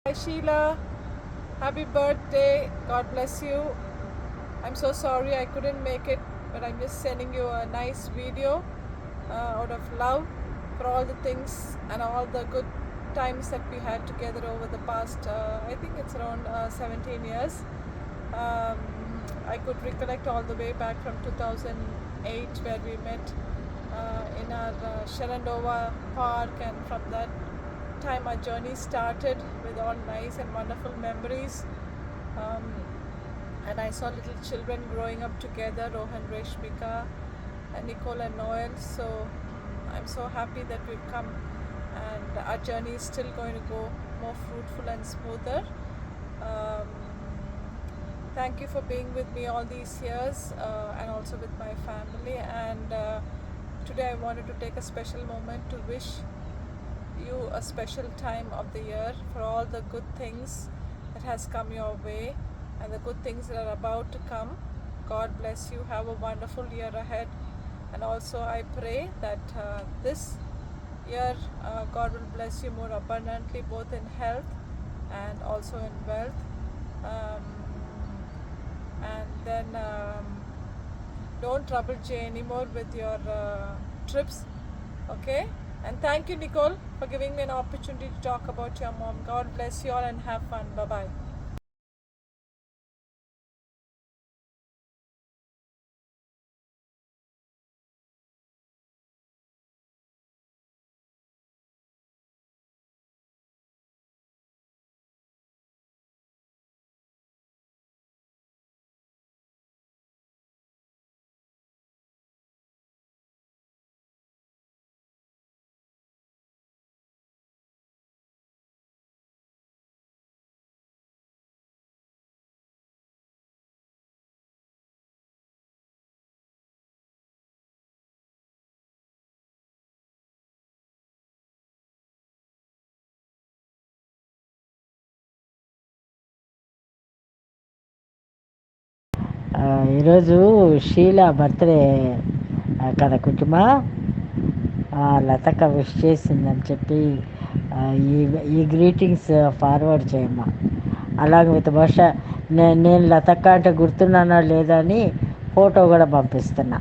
Hi Sheila, happy birthday. God bless you. I'm so sorry I couldn't make it, but I'm just sending you a nice video out of love for all the things and all the good times that we had together over the past, I think it's around 17 years. Um, I could recollect all the way back from 2008 where we met in our Shenandoah Park, and from that time our journey started with all nice and wonderful memories. Um, and I saw little children growing up together, Rohan, Reshmika, and Nicole and Noel. So I'm so happy that we've come, and our journey is still going to go more fruitful and smoother. Um, Thank you for being with me all these years, and also with my family. And today I wanted to take a special moment to wish you a special time of the year for all the good things that has come your way and the good things that are about to come. God bless you. Have a wonderful year ahead. And also I pray that this year God will bless you more abundantly, both in health and also in wealth. Um, and then don't trouble Jay anymore with your trips, okay? And thank you, Nicole, for giving me an opportunity to talk about your mom. God bless you all and have fun. Bye bye. ఈరోజు Sheela birthday కదా కుటుంబ లతక్క wish చేసిందని చెప్పి ఈ ఈ greetings forward చేయమ్మా. అలాగే with బహుశా నేను లతక్క అంటే గుర్తున్నానా లేదా అని ఫోటో కూడా పంపిస్తున్నా.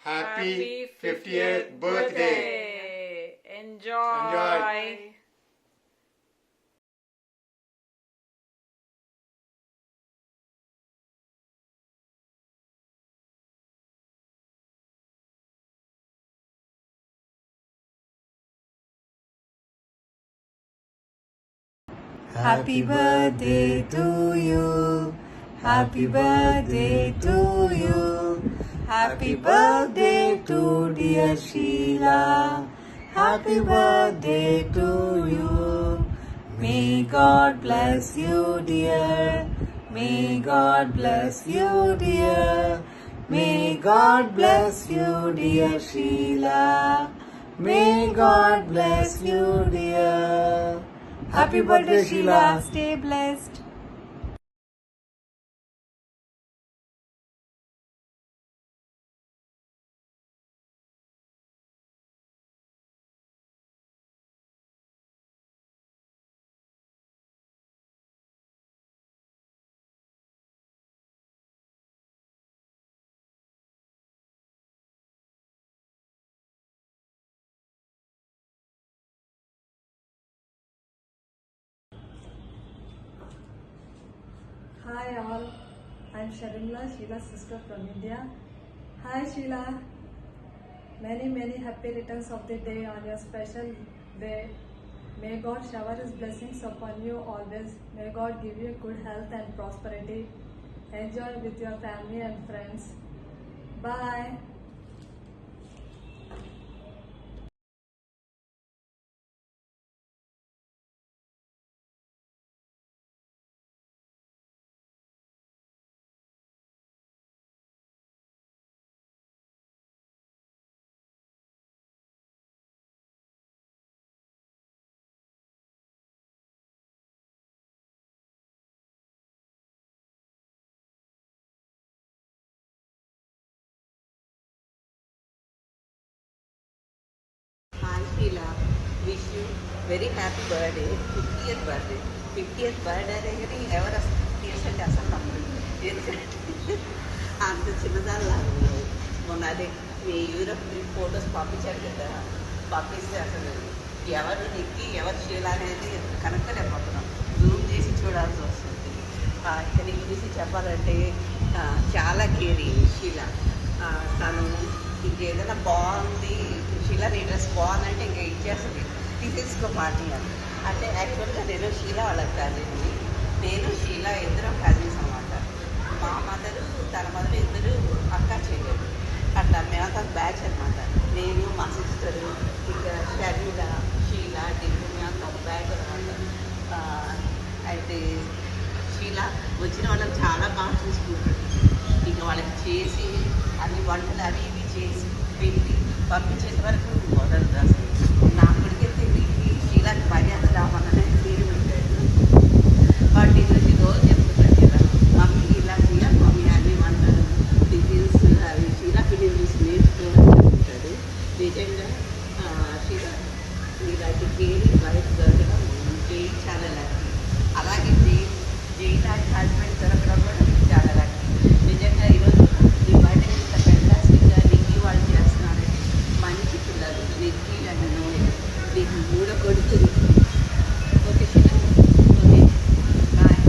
Happy 50th birthday! Enjoy. Happy birthday to you. Happy birthday to you. Happy birthday to dear Sheila. Happy birthday to you. May God bless you, dear. May God bless you, dear. May God bless you, dear Sheila. May God bless you, dear. Happy birthday, Sheila. Stay blessed. Hi all, I'm Sharimla, Sheila's sister from India. Hi Sheila, many happy returns of the day on your special day. May God shower His blessings upon you always. May God give you good health and prosperity. Enjoy with your family and friends. Bye. Very happy birthday 50th birthday 50th birthday అనేది ఎవరు అసలు 50 years అంటే అసలు నమ్మరు ఎందుకంటే అంత చిన్నదానిలాగా ఉన్నావు మొన్న అదే మీ యూరోప్ ట్రిప్ ఫొటోస్ పంపించారు కదా పంపిస్తే అసలు ఎవరు నెక్కి ఎవరు చేయాలనేది కనుక్కలేకపోతున్నాం జూమ్ చేసి చూడాల్సి వస్తుంది ఇక్కడ నీ గురించి చెప్పాలంటే చాలా కేరింగ్ షీలా తను ఇంకేదైనా బాగుంది షీలా నీ డ్రెస్ బాగుందంటే ఇంకా ఇచ్చేస్తుంది తీసేసుకో పార్టీ అంటే యాక్చువల్గా నేను షీలా వాళ్ళ కజిన్ నేను షీలా ఇద్దరం కజిన్స్ అనమాట మా మదరు తన మదరు ఇద్దరు అక్క చెల్లెలు అట్లా మేమంతా బ్యాచ్ అనమాట నేను మా సిస్టరు ఇంకా షర్మిల షీలా డింపు మేమంతా బ్యాచ్ అనమాట అయితే షీలా వచ్చిన వాళ్ళకి చాలా బాగా చూసుకుంటుంది ఇంకా వాళ్ళకి చేసి అన్ని వంటలు అవి ఇవి చేసి పెట్టి పంపించేంత వరకు వదలదు అసలు నా కొడుకెళ్తే వీటికి షీలాకి మర్యాద రావాలనే పేరు పెట్టాడు వాటి గురించి రోజు చెప్తున్నాడు కదా మమ్మీ ఇలా చేయాలి మమ్మీ అన్ని వంటలు టిఫిన్స్ అవి షీలా పిల్లలు చూసి నేర్చుకోవాలని చెప్తాడు నిజంగా షీలా ఇలాంటి కేరింగ్ వైఫ్ దొరకడం ఉంటే చాలా లక్కీ అలాగే జైలాంటి హస్బెండ్ దొరకడం కూడా చాలా లక్కీ నిజంగా ఈరోజు ఈ బర్త్డే ఇంత ఫెంటాస్టిక్గా నిక్కి వాళ్ళు చేస్తున్నారంటే మంచి పిల్లలు నిక్కి అండ్ నోయ్ నీకు మూడో కొడుకు okay Sheila okay bye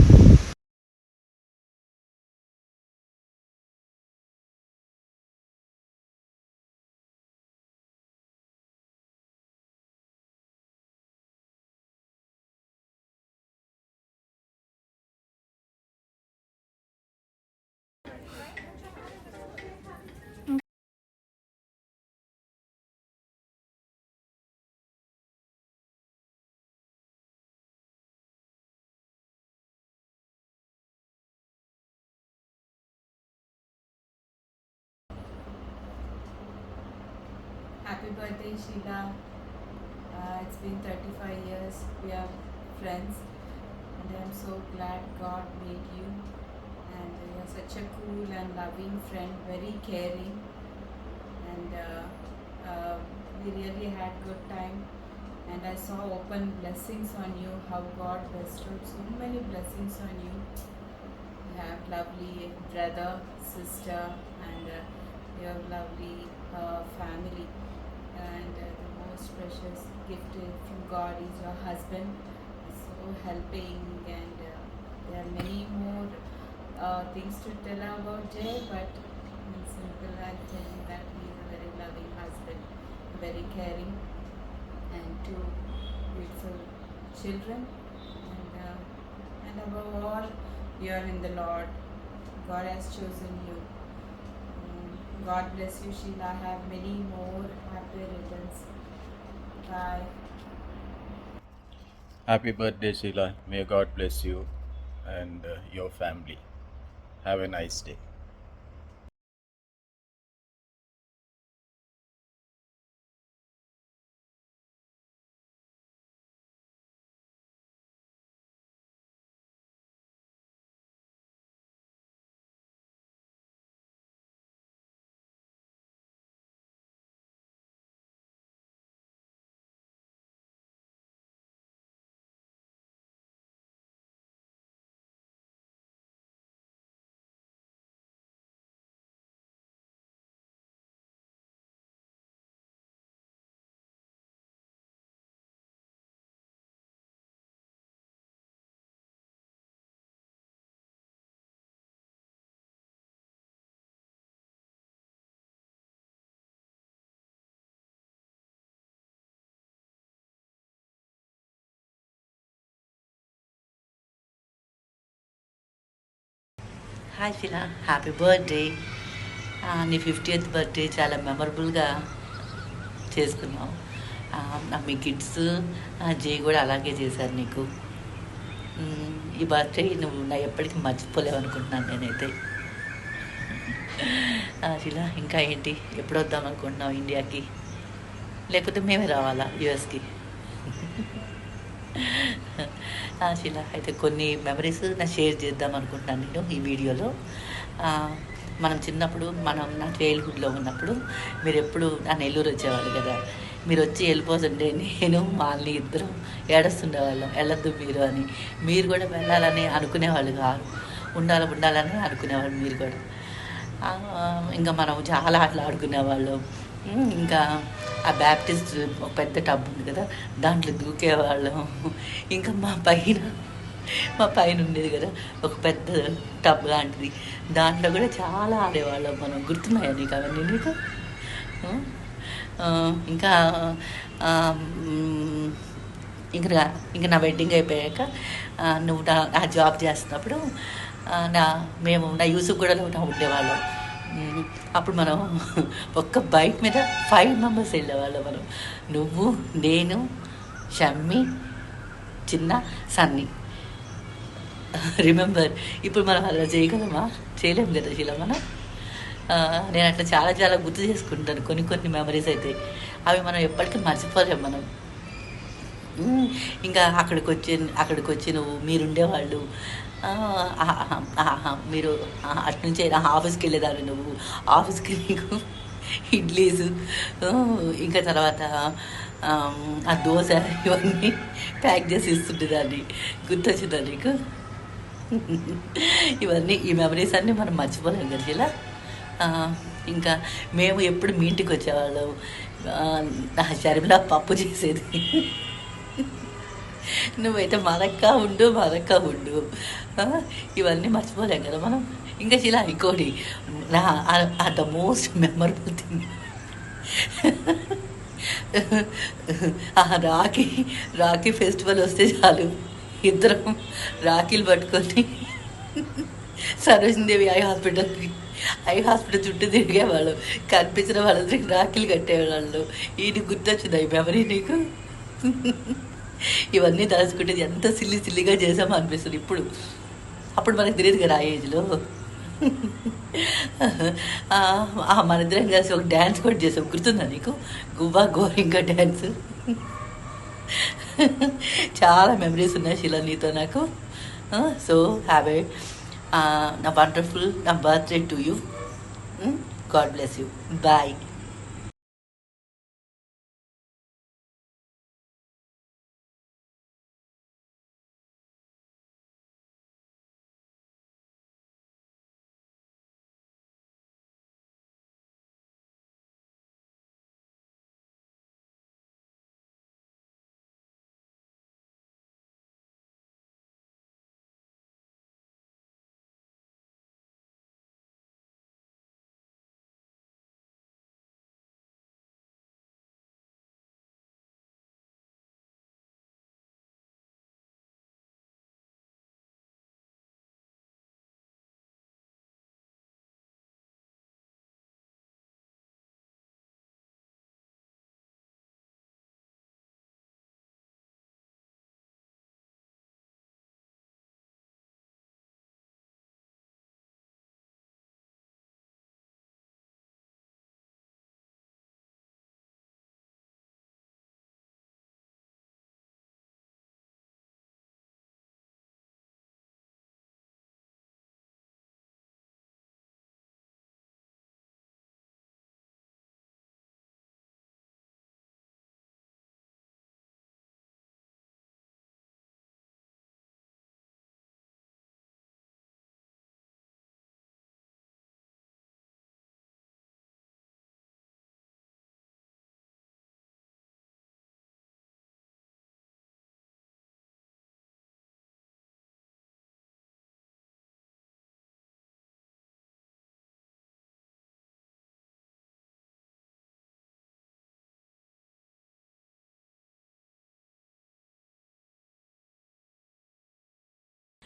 Happy birthday, Sheila. It's been 35 years. We are friends, and I'm so glad God made you. And you're such a cool and loving friend, very caring. And we really had good time. And I saw open blessings on you. How God bestowed so many blessings on you. You have lovely brother, sister, and your lovely family. And the most precious gift from God is your husband. He's so helping, and there are many more things to tell about Jay, but in simple I'll tell you that he is a very loving husband, very caring, and two beautiful children, and above all, you are in the Lord. God has chosen you. God bless you, Sheila. Have many more happy returns. Bye. Happy birthday, Sheila. May God bless you and your family. Have a nice day. Hi Sheela, happy birthday. నీ 50th birthday చాలా మెమరబుల్గా చేసుకున్నావు. మీ kids జై కూడా అలాగే చేశారు నీకు. ఈ birthday నువ్వు నా ఎప్పటికీ మర్చిపోలేవు అనుకుంటున్నాను నేనైతే. షీలా, ఇంకా ఏంటి, ఎప్పుడు వద్దాం అనుకుంటున్నావు ఇండియాకి, లేకపోతే మేమే రావాలా యుఎస్కి? షీలా, అయితే కొన్ని మెమరీస్ నా షేర్ చేద్దాం అనుకుంటున్నాను నేను ఈ వీడియోలో. మనం చిన్నప్పుడు నా చైల్డ్హుడ్లో ఉన్నప్పుడు మీరు ఎప్పుడు నా నెల్లూరు వచ్చేవాళ్ళు కదా. మీరు వచ్చి వెళ్ళిపోతుంటే నేను మా అల్లి ఇద్దరం ఏడుస్తుండేవాళ్ళం, వెళ్ళొద్దు మీరు అని. మీరు కూడా వెళ్ళాలని అనుకునేవాళ్ళు కాదు, ఉండాలని అనుకునేవాళ్ళు మీరు కూడా. ఇంకా మనం చాలా ఆటలు ఆడుకునేవాళ్ళం. ఇంకా ఆ బ్యాప్టిస్ట్ ఒక పెద్ద టబ్ ఉంది కదా, దాంట్లో దూకేవాళ్ళం. ఇంకా మా పైన ఉండేది కదా ఒక పెద్ద టబ్ లాంటిది, దాంట్లో కూడా చాలా ఆడేవాళ్ళం మనం. గుర్తున్నాయా నీకు అవన్నీ నీకు? ఇంకా ఇంకా నా వెడ్డింగ్ అయిపోయాక నువ్వు నా జాబ్ చేస్తున్నప్పుడు నా యూసుఫ్ కూడా ఉండేవాళ్ళం. అప్పుడు మనం ఒక్క బైక్ మీద 5 మెంబర్స్ వెళ్ళేవాళ్ళం మనం. నువ్వు, నేను, షమ్మి, చిన్న, సన్నీ. రిమెంబర్. ఇప్పుడు మనం అలా చేయగలమా? చేయలేము కదా శీల మనం. నేను అట్లా చాలా చాలా గుర్తు చేసుకుంటాను కొన్ని మెమరీస్ అయితే. అవి మనం ఎప్పటికీ మర్చిపోలేము మనం. ఇంకా అక్కడికి వచ్చి మీరుండేవాళ్ళు. మీరు అటునుంచి ఆఫీస్కి వెళ్ళేదాన్ని. నువ్వు ఆఫీస్కి నీకు ఇడ్లీసు, ఇంకా తర్వాత ఆ దోశ ఇవన్నీ ప్యాక్ చేసి ఇస్తుండేదాన్ని. గుర్తొచ్చిందా నీకు? ఇవన్నీ ఈ మెమరీస్ అన్నీ మనం మర్చిపోలేం కదా ఇలా. ఇంకా మేము ఎప్పుడు మీ ఇంటికి వచ్చేవాళ్ళం. నా షర్మిలా పప్పు చేసేది, నువ్వైతే మరక్క ఉండు. ఇవన్నీ మర్చిపోలేం కదా మనం. ఇంకా ఇలా ఇంకోటి the most memorable thing, Rakhi festival వస్తే చాలు ఇద్దరం రాఖీలు పట్టుకొని సరోజినీదేవి ఐ హాస్పిటల్ చుట్టూ తిరిగేవాళ్ళం. కనిపించిన వాళ్ళందరికీ రాఖీలు కట్టేవాళ్ళు. ఇది గుర్తొచ్చింది ఈ మెమరీ నీకు? ఇవన్నీ తలుచుకుంటే ఎంత సిల్లిగా చేసామో అనిపిస్తుంది ఇప్పుడు. అప్పుడు మనకు తెలియదు కదా ఆ ఏజ్లో. మన ఇద్దరం కలిసి ఒక డ్యాన్స్ కూడా చేసాం, గుర్తుందా నీకు? గువ్వా గోరింక డ్యాన్స్. చాలా మెమరీస్ ఉన్నాయి శీలా నీతో నాకు. So have a wonderful birthday to you. God bless you. Bye.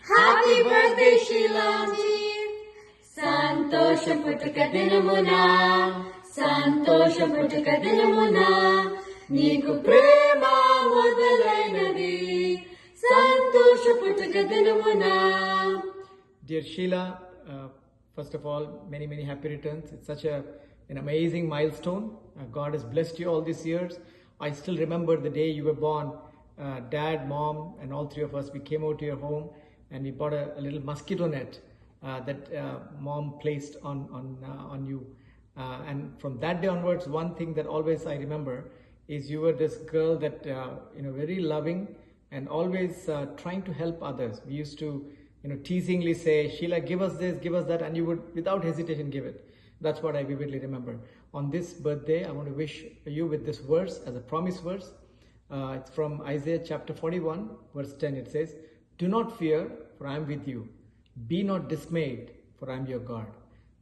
Happy birthday, Sheilaji. సంతోష పుట్టుక దినమున, సంతోష పుట్టుక దినమున, నీకు ప్రేమ మొదలైనది. సంతోష పుట్టుక దినమున. Dear Sheila, first of all, many happy returns. It's such an amazing milestone. God has blessed you all these years. I still remember the day you were born. Dad, mom, and all three of us, we came out to your home and we bought a little mosquito net that mom placed on you. And from that day onwards, one thing that always I remember is you were this girl that, very loving and always trying to help others. We used to, teasingly say, Sheila, give us this, give us that, and you would, without hesitation, give it. That's what I vividly remember. On this birthday, I want to wish you with this verse as a promise verse. It's from Isaiah chapter 41, verse 10. It says, "Do not fear, for I am with you. Be not dismayed, for I am your God."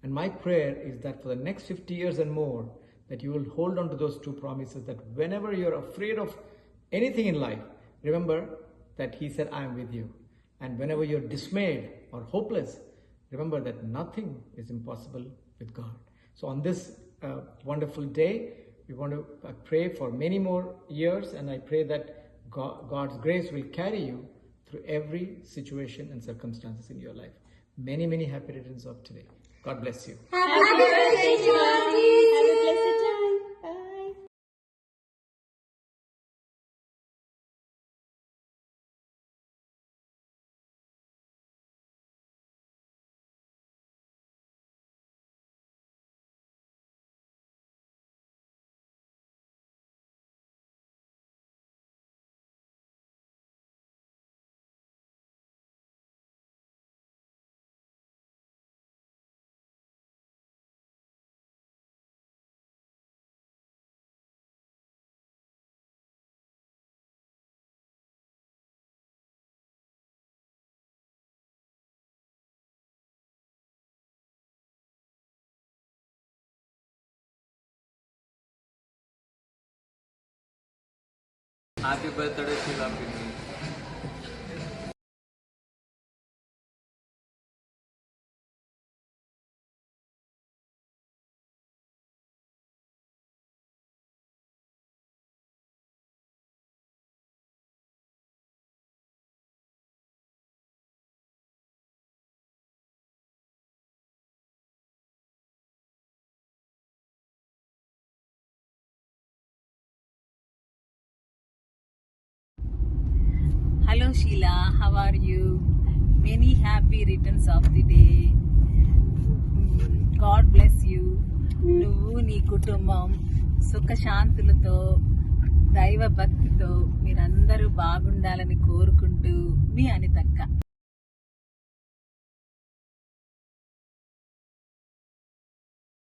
And my prayer is that for the next 50 years and more, that you will hold on to those two promises, that whenever you're afraid of anything in life, remember that He said, "I am with you." And whenever you're dismayed or hopeless, remember that nothing is impossible with God. So on this wonderful day, we want to pray for many more years, and I pray that God's grace will carry you through every situation and circumstances in your life. Many, many happy returns of today. God bless you. Happy birthday, Shilajit. Have a blessed time. Bye. Happy birthday, Sheila. Hello Sheila, how are you? Many happy returns of the day. God bless you. నువ్వు నీ కుటుంబం సుఖశాంతులతో దైవ భక్తితో మీరందరూ బాగుండాలని కోరుకుంటూ మీ అనిత